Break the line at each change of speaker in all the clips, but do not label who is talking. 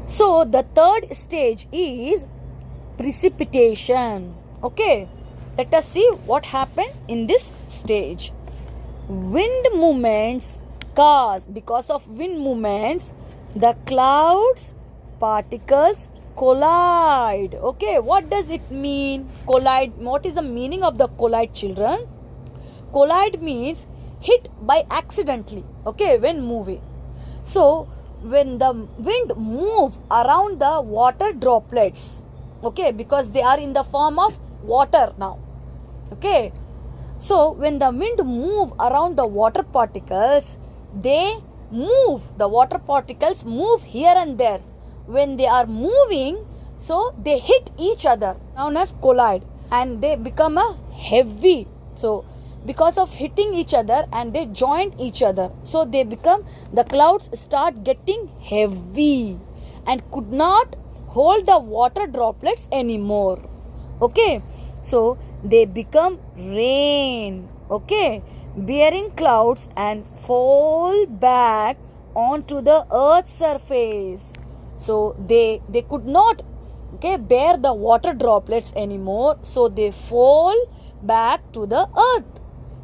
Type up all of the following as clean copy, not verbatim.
So the third stage is precipitation. Okay, let us see what happened in this stage. Wind movements cause, because of wind movements, the clouds particles collide. Okay, what does it mean? Collide. What is the meaning of the collide, children? Collide means hit by accidentally. Okay, when moving. So when the wind move around the water droplets, okay, because they are in the form of water now. Okay, so when the wind move around the water particles, they move, the water particles move here and there. When they are moving, so they hit each other, known as collide, and they become a heavy. So because of hitting each other and they join each other, so they become, the clouds start getting heavy and could not hold the water droplets anymore. Okay, so they become rain. Okay, bearing clouds and fall back onto the earth's surface. So they could not, okay, bear the water droplets anymore, so they fall back to the earth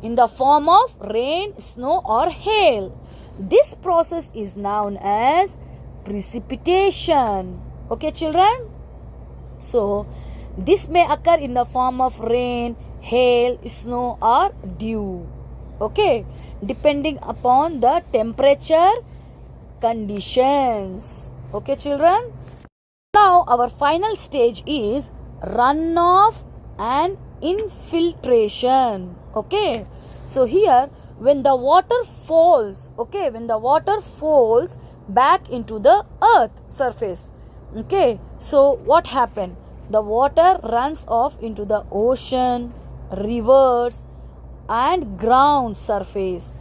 in the form of rain, snow or hail. This process is known as precipitation. Okay, children? So this may occur in the form of rain, hail, snow or dew. Okay, depending upon the temperature conditions. Okay, children? Now our final stage is runoff and infiltration. Okay, so here when the water falls, okay, when the water falls back into the earth surface, okay, so what happened? The water runs off into the ocean, rivers and ground surface,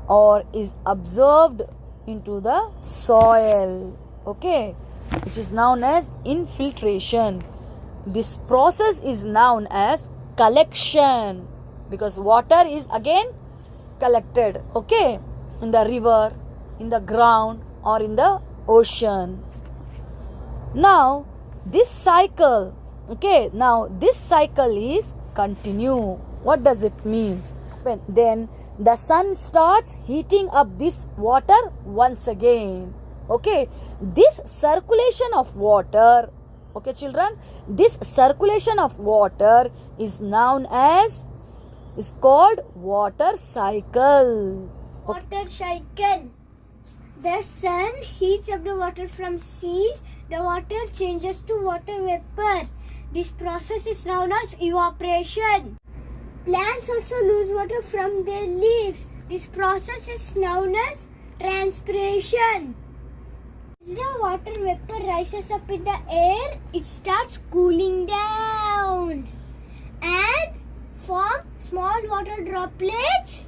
or is absorbed into the soil, okay, which is known as infiltration. This process is known as collection, because water is again collected, okay, in the river, in the ground or in the ocean. Now this cycle, okay, now this cycle is continue. What does it mean? Then the sun starts heating up this water once again. Okay, this circulation of water, okay, children, this circulation of water is known as, is called water cycle.
Water cycle. The sun heats up the water from seas. The water changes to water vapor. This process is known as evaporation. Plants also lose water from their leaves. This process is known as transpiration. As the water vapor rises up in the air, it starts cooling down and form small water droplets.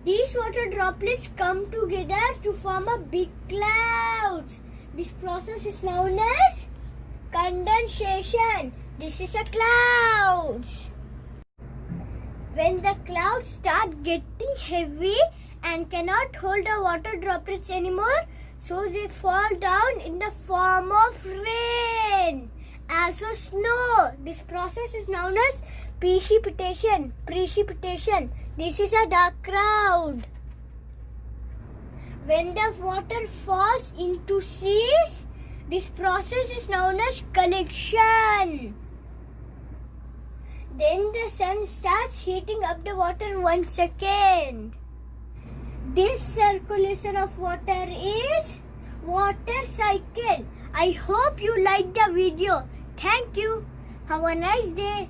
These water droplets come together to form a big cloud. This process is known as condensation. This is a cloud. When the clouds start getting heavy and cannot hold the water droplets anymore, so they fall down in the form of rain, also snow. This process is known as precipitation. Precipitation. This is a dark cloud. When the water falls into seas, this process is known as collection. Then the sun starts heating up the water once again. This circulation of water is water cycle. I hope you liked the video. Thank you. Have a nice day.